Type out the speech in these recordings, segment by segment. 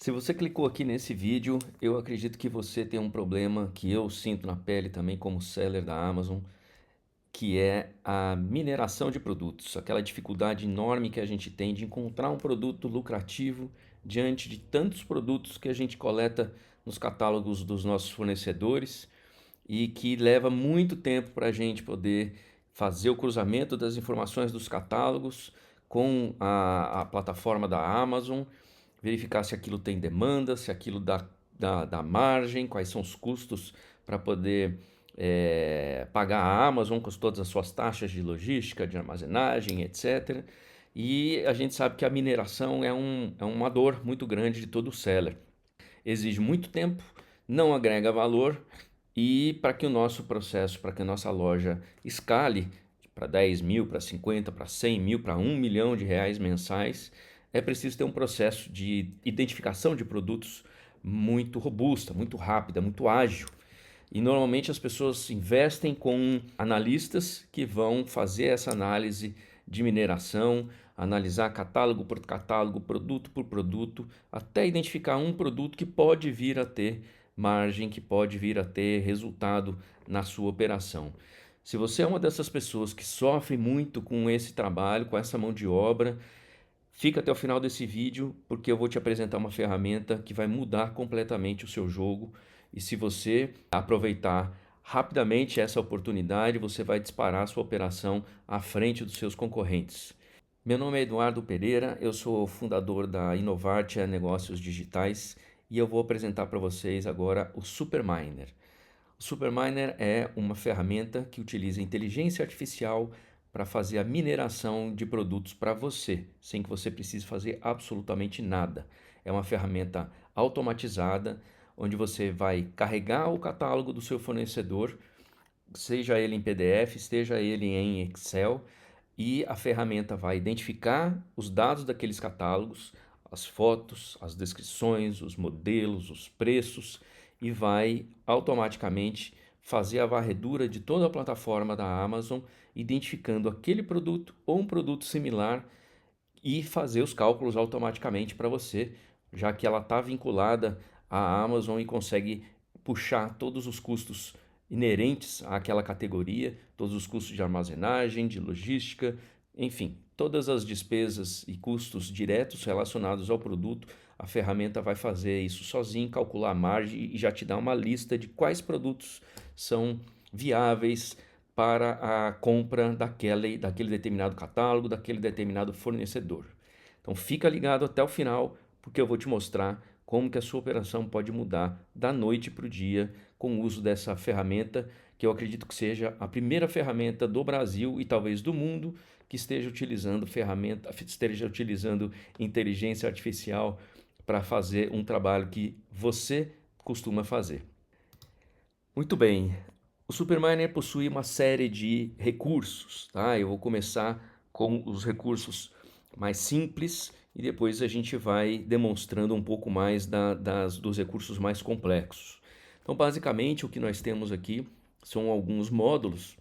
Se você clicou aqui nesse vídeo, eu acredito que você tem um problema que eu sinto na pele também como seller da Amazon, que é a mineração de produtos, aquela dificuldade enorme que a gente tem de encontrar um produto lucrativo diante de tantos produtos que a gente coleta nos catálogos dos nossos fornecedores e que leva muito tempo para a gente poder fazer o cruzamento das informações dos catálogos com a plataforma da Amazon, verificar se aquilo tem demanda, se aquilo dá margem, quais são os custos para poder pagar a Amazon com todas as suas taxas de logística, de armazenagem, etc. E a gente sabe que a mineração é uma dor muito grande de todo seller. Exige muito tempo, não agrega valor e para que o nosso processo, para que a nossa loja escale para 10 mil, para 50, para 100 mil, para 1 milhão de reais mensais, é preciso ter um processo de identificação de produtos muito robusta, muito rápida, muito ágil. E normalmente as pessoas investem com analistas que vão fazer essa análise de mineração, analisar catálogo por catálogo, produto por produto, até identificar um produto que pode vir a ter margem, que pode vir a ter resultado na sua operação. Se você é uma dessas pessoas que sofre muito com esse trabalho, com essa mão de obra, fica até o final desse vídeo porque eu vou te apresentar uma ferramenta que vai mudar completamente o seu jogo e se você aproveitar rapidamente essa oportunidade, você vai disparar a sua operação à frente dos seus concorrentes. Meu nome é Eduardo Pereira, eu sou fundador da Inovartia Negócios Digitais e eu vou apresentar para vocês agora o Superminer. O Superminer é uma ferramenta que utiliza inteligência artificial para fazer a mineração de produtos para você, sem que você precise fazer absolutamente nada. É uma ferramenta automatizada, onde você vai carregar o catálogo do seu fornecedor, seja ele em PDF, seja ele em Excel, e a ferramenta vai identificar os dados daqueles catálogos, as fotos, as descrições, os modelos, os preços e vai automaticamente fazer a varredura de toda a plataforma da Amazon, identificando aquele produto ou um produto similar e fazer os cálculos automaticamente para você, já que ela está vinculada à Amazon e consegue puxar todos os custos inerentes àquela categoria, todos os custos de armazenagem, de logística, enfim, todas as despesas e custos diretos relacionados ao produto, a ferramenta vai fazer isso sozinho, calcular a margem e já te dar uma lista de quais produtos são viáveis para a compra daquele determinado catálogo, daquele determinado fornecedor. Então fica ligado até o final, porque eu vou te mostrar como que a sua operação pode mudar da noite para o dia com o uso dessa ferramenta, que eu acredito que seja a primeira ferramenta do Brasil e talvez do mundo que esteja utilizando inteligência artificial para fazer um trabalho que você costuma fazer. Muito bem, o Superminer possui uma série de recursos, tá? Eu vou começar com os recursos mais simples e depois a gente vai demonstrando um pouco mais dos recursos mais complexos. Então, basicamente, o que nós temos aqui são alguns módulos,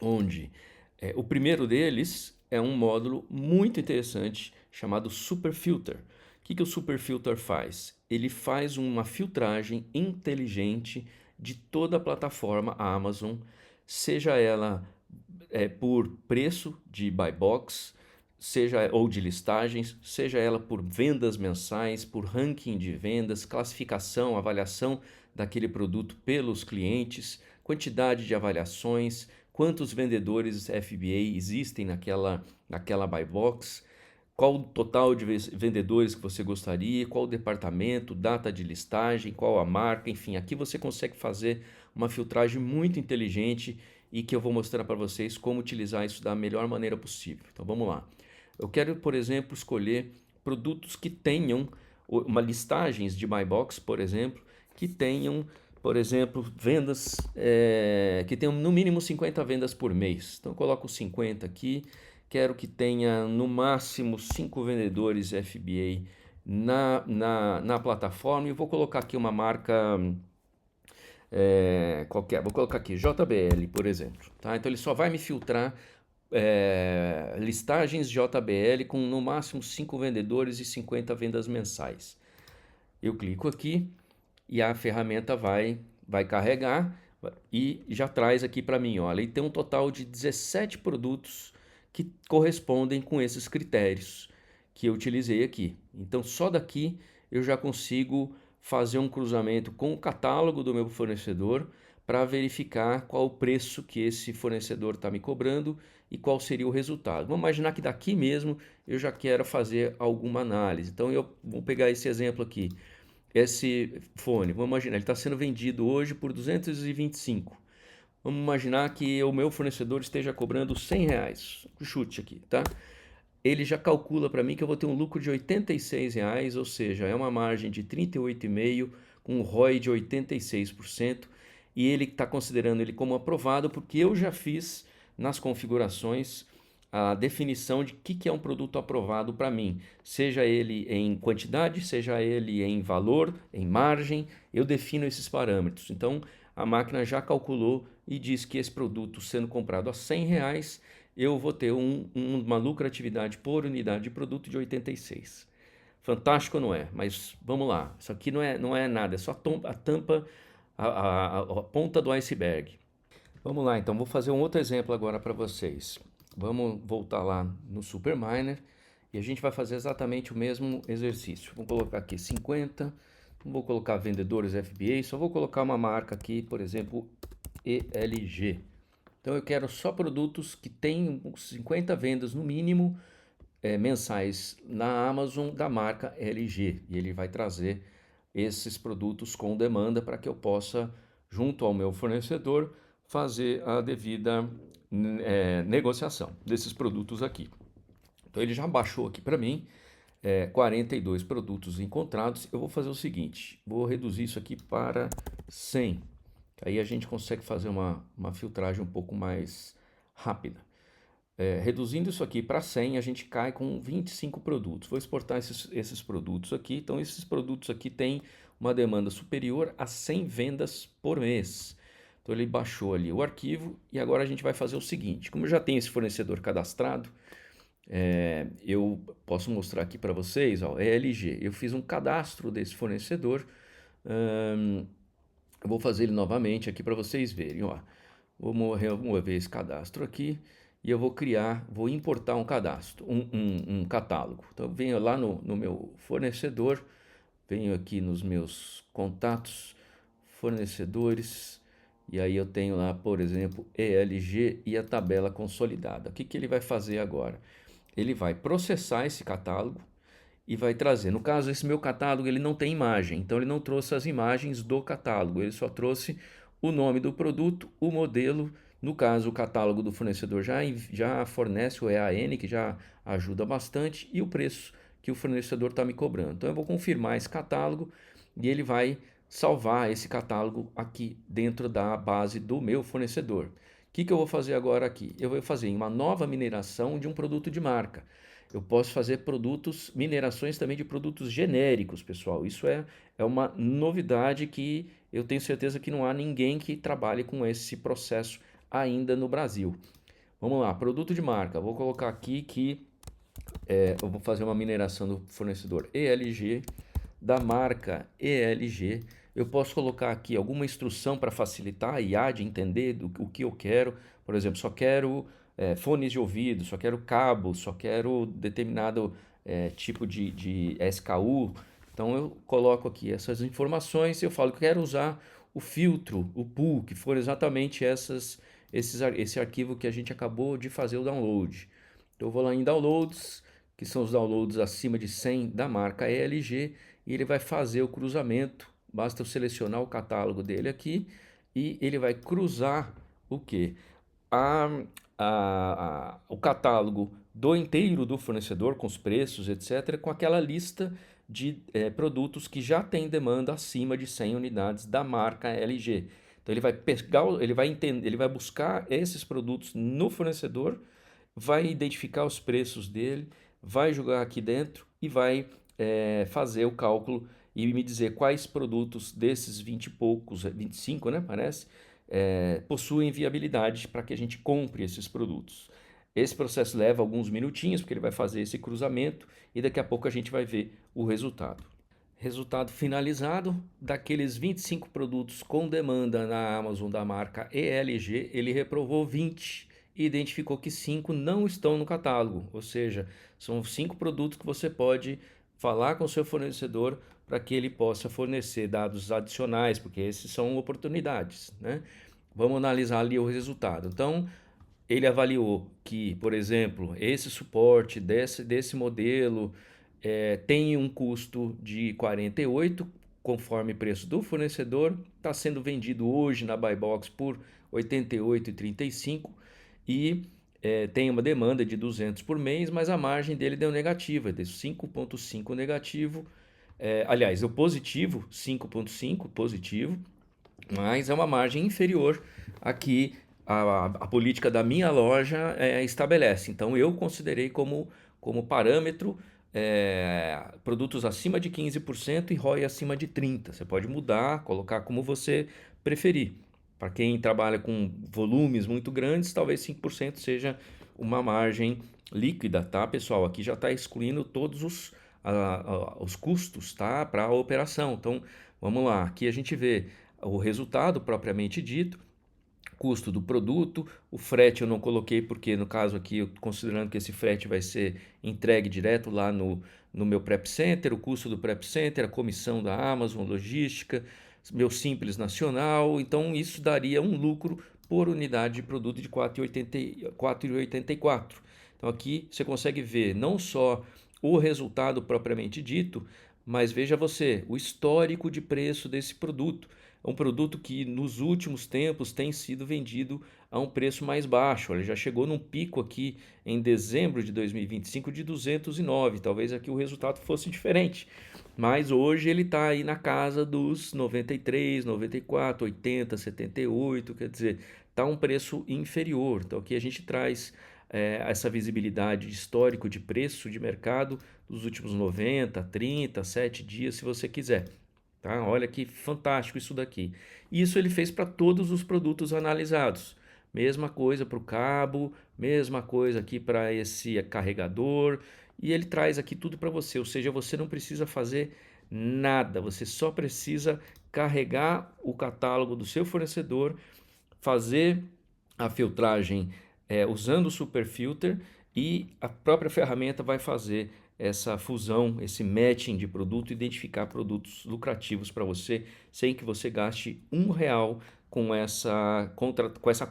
onde o primeiro deles é um módulo muito interessante chamado Superfilter. O que o Superfilter faz? Ele faz uma filtragem inteligente de toda a plataforma Amazon, seja ela por preço de buy box, seja ou de listagens, seja ela por vendas mensais, por ranking de vendas, classificação, avaliação daquele produto pelos clientes, quantidade de avaliações, quantos vendedores FBA existem naquela buy box, qual o total de vendedores que você gostaria, qual o departamento, data de listagem, qual a marca, enfim, aqui você consegue fazer uma filtragem muito inteligente e que eu vou mostrar para vocês como utilizar isso da melhor maneira possível. Então vamos lá. Eu quero, por exemplo, escolher produtos que tenham uma listagens de buy box, por exemplo, que tenham, por exemplo, vendas que tenham no mínimo 50 vendas por mês. Então eu coloco 50 aqui. Quero que tenha no máximo 5 vendedores FBA na plataforma e vou colocar aqui uma marca qualquer. Vou colocar aqui JBL, por exemplo. Tá? Então ele só vai me filtrar listagens JBL com no máximo 5 vendedores e 50 vendas mensais. Eu clico aqui e a ferramenta vai carregar e já traz aqui para mim, olha, e tem um total de 17 produtos que correspondem com esses critérios que eu utilizei aqui. Então só daqui eu já consigo fazer um cruzamento com o catálogo do meu fornecedor para verificar qual o preço que esse fornecedor está me cobrando e qual seria o resultado. Vamos imaginar que daqui mesmo eu já quero fazer alguma análise. Então vou pegar esse exemplo aqui. Esse fone, vamos imaginar, ele está sendo vendido hoje por 225. Vamos imaginar que o meu fornecedor esteja cobrando R$ 100, chute aqui, tá? Ele já calcula para mim que eu vou ter um lucro de R$ 86, ou seja, é uma margem de 38,5% com um ROI de 86%, e ele está considerando ele como aprovado porque eu já fiz nas configurações a definição de que é um produto aprovado para mim, seja ele em quantidade, seja ele em valor, em margem, eu defino esses parâmetros. Então a máquina já calculou e diz que esse produto sendo comprado a R$ 100, eu vou ter uma lucratividade por unidade de produto de 86. Fantástico, não é? Mas vamos lá, isso aqui não é nada, é só a tampa, a ponta do iceberg. Vamos lá, então vou fazer um outro exemplo agora para vocês. Vamos voltar lá no Superminer e a gente vai fazer exatamente o mesmo exercício. Vou colocar aqui 50, não vou colocar vendedores FBA, só vou colocar uma marca aqui, por exemplo, ELG. Então eu quero só produtos que tenham 50 vendas no mínimo mensais na Amazon da marca LG. E ele vai trazer esses produtos com demanda para que eu possa, junto ao meu fornecedor, fazer a devida negociação desses produtos aqui. Então ele já baixou aqui para mim 42 produtos encontrados. Eu vou fazer o seguinte, vou reduzir isso aqui para 100. Aí a gente consegue fazer uma filtragem um pouco mais rápida. Reduzindo isso aqui para 100, a gente cai com 25 produtos. Vou exportar esses produtos aqui. Então, esses produtos aqui têm uma demanda superior a 100 vendas por mês. Então, ele baixou ali o arquivo e agora a gente vai fazer o seguinte. Como eu já tenho esse fornecedor cadastrado, eu posso mostrar aqui para vocês, ó, LG. Eu fiz um cadastro desse fornecedor. Eu vou fazer ele novamente aqui para vocês verem, ó. Vou mover esse cadastro aqui e eu vou importar um cadastro, um catálogo. Então, eu venho lá no meu fornecedor, venho aqui nos meus contatos, fornecedores, e aí eu tenho lá, por exemplo, ELG e a tabela consolidada. O que ele vai fazer agora? Ele vai processar esse catálogo e vai trazer. No caso, esse meu catálogo ele não tem imagem, então ele não trouxe as imagens do catálogo, ele só trouxe o nome do produto, o modelo. No caso, o catálogo do fornecedor já fornece o EAN, que já ajuda bastante, e o preço que o fornecedor está me cobrando. Então eu vou confirmar esse catálogo e ele vai salvar esse catálogo aqui dentro da base do meu fornecedor. O que eu vou fazer agora aqui? Eu vou fazer uma nova mineração de um produto de marca. Eu posso fazer minerações também de produtos genéricos, pessoal. Isso é uma novidade que eu tenho certeza que não há ninguém que trabalhe com esse processo ainda no Brasil. Vamos lá, produto de marca. Vou colocar aqui que eu vou fazer uma mineração do fornecedor ELG, da marca ELG. Eu posso colocar aqui alguma instrução para facilitar a IA de entender o que eu quero. Por exemplo, só quero fones de ouvido, só quero cabo, só quero determinado tipo de SKU. Então eu coloco aqui essas informações e eu falo que quero usar o filtro, o pool, que for exatamente esse arquivo que a gente acabou de fazer o download. Então eu vou lá em downloads, que são os downloads acima de 100 da marca ELG, e ele vai fazer o cruzamento. Basta eu selecionar o catálogo dele aqui e ele vai cruzar o que? O catálogo do inteiro do fornecedor, com os preços, etc., com aquela lista de produtos que já tem demanda acima de 100 unidades da marca LG. Então ele vai pegar, ele vai buscar esses produtos no fornecedor, vai identificar os preços dele, vai jogar aqui dentro e vai fazer o cálculo e me dizer quais produtos desses 20 e poucos, 25, né, parece, possuem viabilidade para que a gente compre esses produtos. Esse processo leva alguns minutinhos, porque ele vai fazer esse cruzamento e daqui a pouco a gente vai ver o resultado. Resultado finalizado, daqueles 25 produtos com demanda na Amazon da marca ELG, ele reprovou 20 e identificou que 5 não estão no catálogo, ou seja, são 5 produtos que você pode falar com o seu fornecedor para que ele possa fornecer dados adicionais, porque esses são oportunidades, né? Vamos analisar ali o resultado. Então, ele avaliou que, por exemplo, esse suporte desse modelo tem um custo de 48, conforme preço do fornecedor, está sendo vendido hoje na Buy Box por 88,35 e tem uma demanda de 200 por mês, mas a margem dele deu negativa, deu 5,5 negativo, aliás, o positivo 5,5 positivo, mas é uma margem inferior a que a política da minha loja estabelece. Então eu considerei como parâmetro produtos acima de 15% e ROI acima de 30%. Você pode mudar, colocar como você preferir. Para quem trabalha com volumes muito grandes, talvez 5% seja uma margem líquida, tá, pessoal? Aqui já está excluindo todos os custos, tá, para a operação. Então, vamos lá. Aqui a gente vê o resultado propriamente dito, custo do produto, o frete eu não coloquei porque no caso aqui, considerando que esse frete vai ser entregue direto lá no meu Prep Center, o custo do Prep Center, a comissão da Amazon, logística, meu Simples Nacional, então isso daria um lucro por unidade de produto de 4,84. Então aqui você consegue ver não só o resultado propriamente dito, mas veja você, o histórico de preço desse produto. É um produto que nos últimos tempos tem sido vendido a um preço mais baixo. Ele já chegou num pico aqui em dezembro de 2025 de 209. Talvez aqui o resultado fosse diferente. Mas hoje ele está aí na casa dos 93, 94, 80, 78. Quer dizer, está um preço inferior. Então aqui a gente traz essa visibilidade de histórico de preço de mercado dos últimos 90, 30, 7 dias, se você quiser. Tá? Olha que fantástico isso daqui. Isso ele fez para todos os produtos analisados. Mesma coisa para o cabo, mesma coisa aqui para esse carregador. E ele traz aqui tudo para você. Ou seja, você não precisa fazer nada. Você só precisa carregar o catálogo do seu fornecedor, fazer a filtragem usando o Super Filter e a própria ferramenta vai fazer essa fusão, esse matching de produto, identificar produtos lucrativos para você, sem que você gaste R$ 1 com essa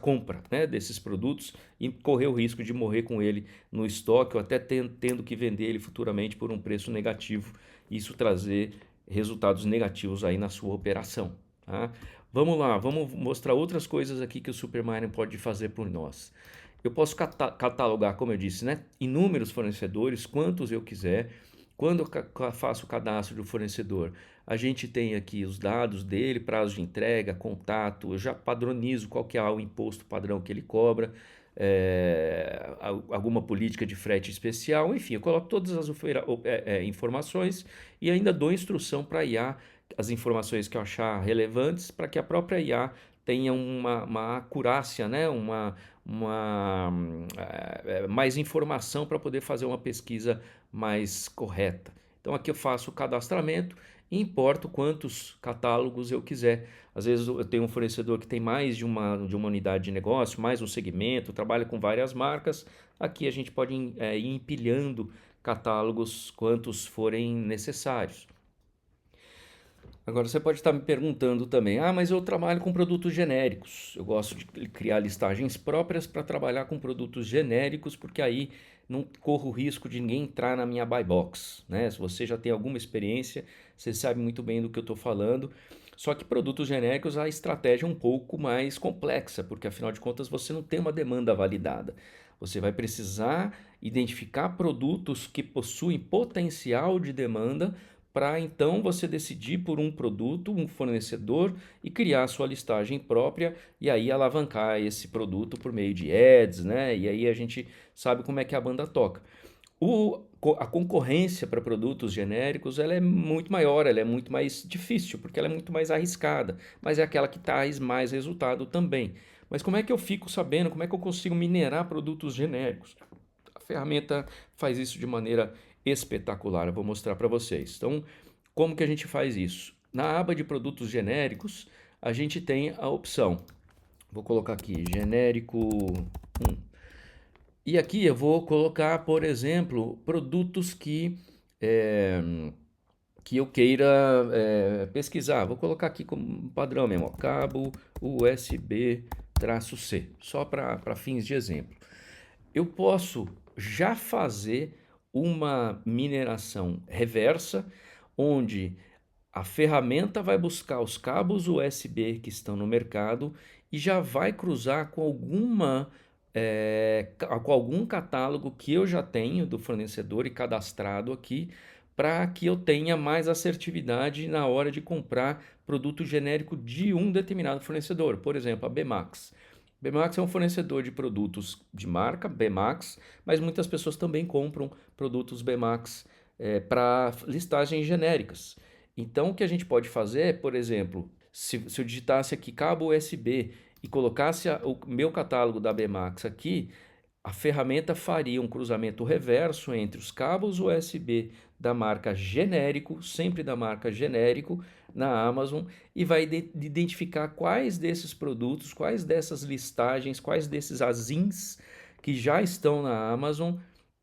compra, né, desses produtos e correr o risco de morrer com ele no estoque ou até tendo que vender ele futuramente por um preço negativo, isso trazer resultados negativos aí na sua operação. Tá? Vamos lá, vamos mostrar outras coisas aqui que o Superminer pode fazer por nós. Eu posso catalogar, como eu disse, né, inúmeros fornecedores, quantos eu quiser. Quando eu faço o cadastro do fornecedor, a gente tem aqui os dados dele, prazo de entrega, contato, eu já padronizo qual que é o imposto padrão que ele cobra, alguma política de frete especial, enfim, eu coloco todas as informações e ainda dou instrução para a IA, as informações que eu achar relevantes, para que a própria IA tenha uma acurácia, né? Mais informação para poder fazer uma pesquisa mais correta. Então aqui eu faço o cadastramento e importo quantos catálogos eu quiser. Às vezes eu tenho um fornecedor que tem mais de uma unidade de negócio, mais um segmento, trabalha com várias marcas. Aqui a gente pode ir empilhando catálogos quantos forem necessários. Agora você pode estar me perguntando também, mas eu trabalho com produtos genéricos. Eu gosto de criar listagens próprias para trabalhar com produtos genéricos, porque aí não corro o risco de ninguém entrar na minha buy box, né? Se você já tem alguma experiência, você sabe muito bem do que eu estou falando. Só que produtos genéricos a estratégia é um pouco mais complexa, porque afinal de contas você não tem uma demanda validada. Você vai precisar identificar produtos que possuem potencial de demanda para então você decidir por um produto, um fornecedor e criar sua listagem própria e aí alavancar esse produto por meio de ads, né? E aí a gente sabe como é que a banda toca. A concorrência para produtos genéricos ela é muito maior, ela é muito mais difícil, porque ela é muito mais arriscada, mas é aquela que traz mais resultado também. Mas como é que eu fico sabendo, como é que eu consigo minerar produtos genéricos? A ferramenta faz isso de maneira espetacular, eu vou mostrar para vocês. Então, Como que a gente faz isso? Na aba de produtos genéricos, a gente tem a opção, vou colocar aqui, genérico 1. E aqui eu vou colocar, por exemplo, produtos que eu queira pesquisar. Vou colocar aqui como padrão mesmo, ó, cabo USB-C, só para fins de exemplo. Eu posso já fazer uma mineração reversa, onde a ferramenta vai buscar os cabos USB que estão no mercado e já vai cruzar com algum catálogo que eu já tenho do fornecedor e cadastrado aqui, para que eu tenha mais assertividade na hora de comprar produto genérico de um determinado fornecedor. Por exemplo, a Bemax. Bemax é um fornecedor de produtos de marca Bemax, mas muitas pessoas também compram produtos Bemax para listagens genéricas. Então, o que a gente pode fazer é, por exemplo, se eu digitasse aqui cabo USB e colocasse o meu catálogo da Bemax aqui, a ferramenta faria um cruzamento reverso entre os cabos USB da marca genérico, sempre da marca genérico, na Amazon, e vai identificar quais desses produtos, quais dessas listagens, quais desses ASINs que já estão na Amazon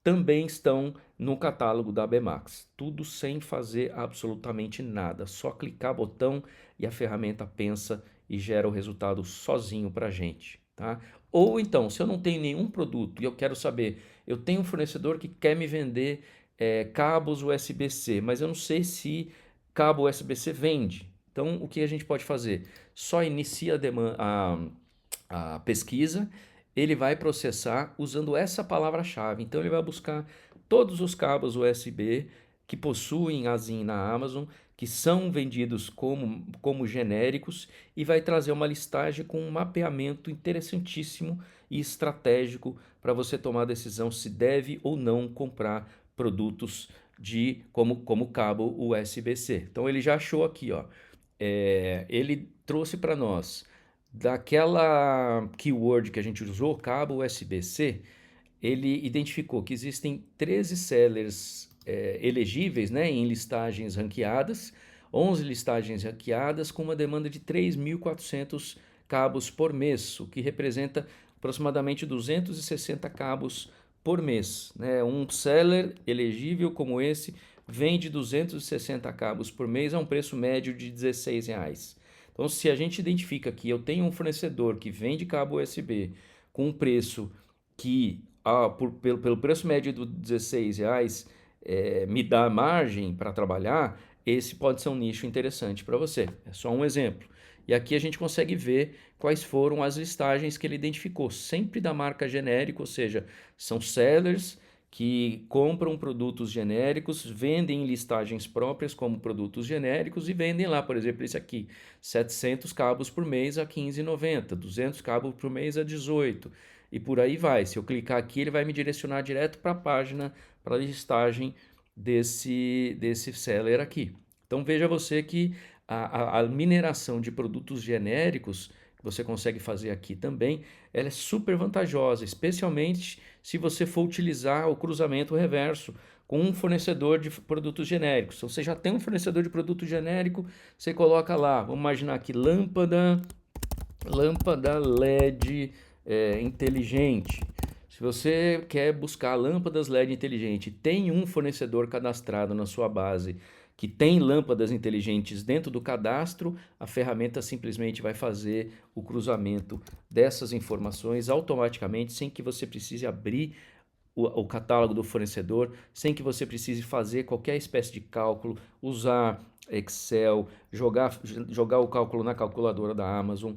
também estão no catálogo da Bemax. Tudo sem fazer absolutamente nada, só clicar botão e a ferramenta pensa e gera o resultado sozinho para a gente, tá? Ou então, se eu não tenho nenhum produto e eu quero saber, eu tenho um fornecedor que quer me vender cabos USB-C, mas eu não sei se cabo USB-C vende. Então, o que a gente pode fazer? Só inicia a pesquisa, ele vai processar usando essa palavra-chave. Então, ele vai buscar todos os cabos USB que possuem ASIN na Amazon, que são vendidos como genéricos, e vai trazer uma listagem com um mapeamento interessantíssimo e estratégico para você tomar a decisão se deve ou não comprar produtos como cabo USB-C. Então ele já achou aqui, ó, ele trouxe para nós daquela keyword que a gente usou, cabo USB-C, ele identificou que existem 13 sellers elegíveis, né, em listagens ranqueadas, 11 listagens ranqueadas com uma demanda de 3.400 cabos por mês, o que representa aproximadamente 260 cabos por mês, né? Um seller elegível como esse vende 260 cabos por mês a um preço médio de R$16. Então, se a gente identifica que eu tenho um fornecedor que vende cabo USB com um preço que, pelo preço médio de R$16, me dá margem para trabalhar, esse pode ser um nicho interessante para você. É só um exemplo. E aqui a gente consegue ver quais foram as listagens que ele identificou, sempre da marca genérico, ou seja, são sellers que compram produtos genéricos, vendem em listagens próprias como produtos genéricos e vendem lá, por exemplo, esse aqui, 700 cabos por mês a R$15,90, 200 cabos por mês a 18 e por aí vai. Se eu clicar aqui, ele vai me direcionar direto para a página, para a listagem desse seller aqui. Então veja você que a mineração de produtos genéricos que você consegue fazer aqui também, ela é super vantajosa, especialmente se você for utilizar o cruzamento reverso com um fornecedor de produtos genéricos. Então, você já tem um fornecedor de produto genérico, você coloca lá, vamos imaginar aqui, lâmpada LED inteligente. Se você quer buscar lâmpadas LED inteligente, tem um fornecedor cadastrado na sua base que tem lâmpadas inteligentes dentro do cadastro, a ferramenta simplesmente vai fazer o cruzamento dessas informações automaticamente, sem que você precise abrir o catálogo do fornecedor, sem que você precise fazer qualquer espécie de cálculo, usar Excel, jogar o cálculo na calculadora da Amazon.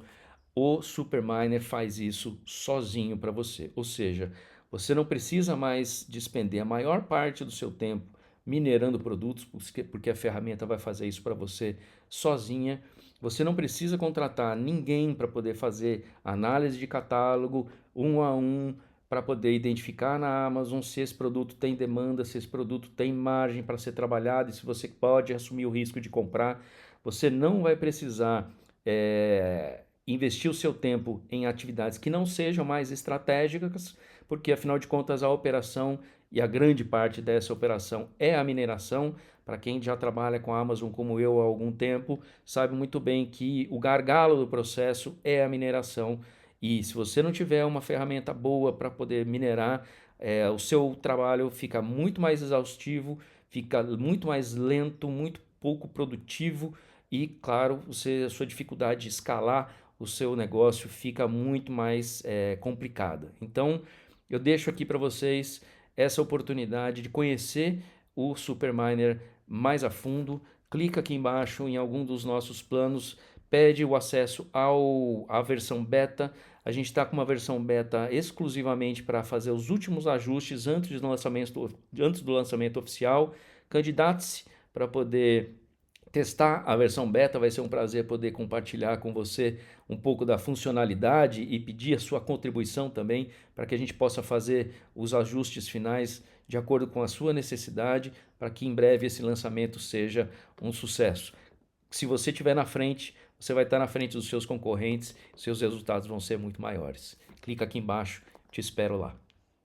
O Superminer faz isso sozinho para você, ou seja, você não precisa mais despender a maior parte do seu tempo minerando produtos, porque a ferramenta vai fazer isso para você sozinha. Você não precisa contratar ninguém para poder fazer análise de catálogo um a um, para poder identificar na Amazon se esse produto tem demanda, se esse produto tem margem para ser trabalhado e se você pode assumir o risco de comprar. Você não vai precisar investir o seu tempo em atividades que não sejam mais estratégicas, porque afinal de contas a operação e a grande parte dessa operação é a mineração, Para quem já trabalha com a Amazon como eu há algum tempo, sabe muito bem que o gargalo do processo é a mineração. E se você não tiver uma ferramenta boa para poder minerar, o seu trabalho fica muito mais exaustivo, fica muito mais lento, muito pouco produtivo e, claro, a sua dificuldade de escalar o seu negócio fica muito mais complicada. Então, eu deixo aqui para vocês essa oportunidade de conhecer o Superminer mais a fundo. Clica aqui embaixo em algum dos nossos planos, pede o acesso à versão beta. A gente está com uma versão beta exclusivamente para fazer os últimos ajustes antes do lançamento oficial. Candidate-se para poder testar a versão beta. Vai ser um prazer poder compartilhar com você um pouco da funcionalidade e pedir a sua contribuição também para que a gente possa fazer os ajustes finais de acordo com a sua necessidade, para que em breve esse lançamento seja um sucesso. Se você estiver na frente, você vai estar na frente dos seus concorrentes, seus resultados vão ser muito maiores. Clica aqui embaixo, te espero lá.